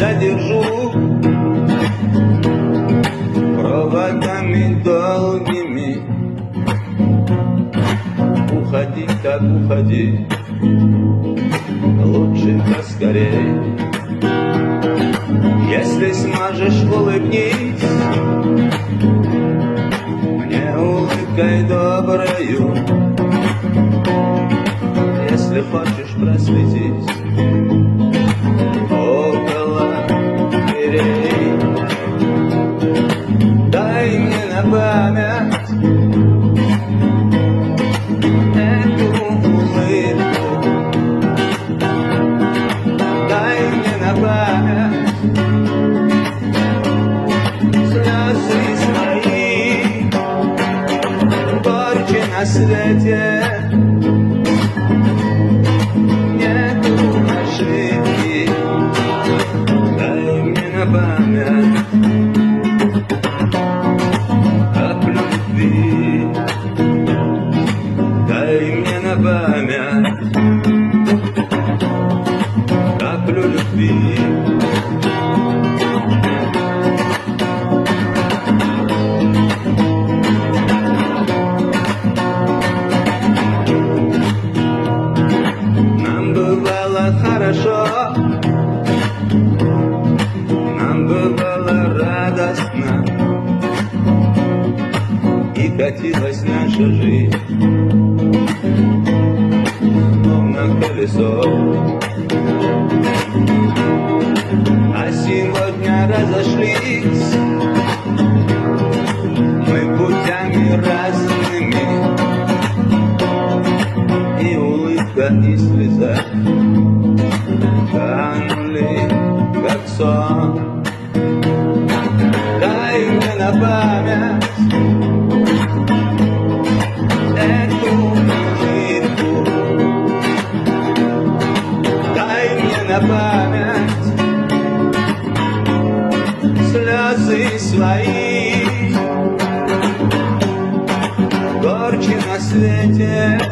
задержу проводами долгими. Уходи, так уходи, лучше поскорей. Если сможешь, улыбнись мне улыбкой доброю. Если хочешь, просветись около дверей. Дай мне на память эту улыбку. Дай мне на память слезы свои, горечи на свете. Нету ошибки. Дай мне на память каплю любви. Дай мне на память каплю любви. Нам бывало хорошо, нам бывало радостно, и катилась наша жизнь словно колесо. А сегодня разошлись мы путями разными, и улыбка, и слеза канули, как сон. Дай мне на память эту улыбку. Дай мне на память слезы свои, горчи на свете.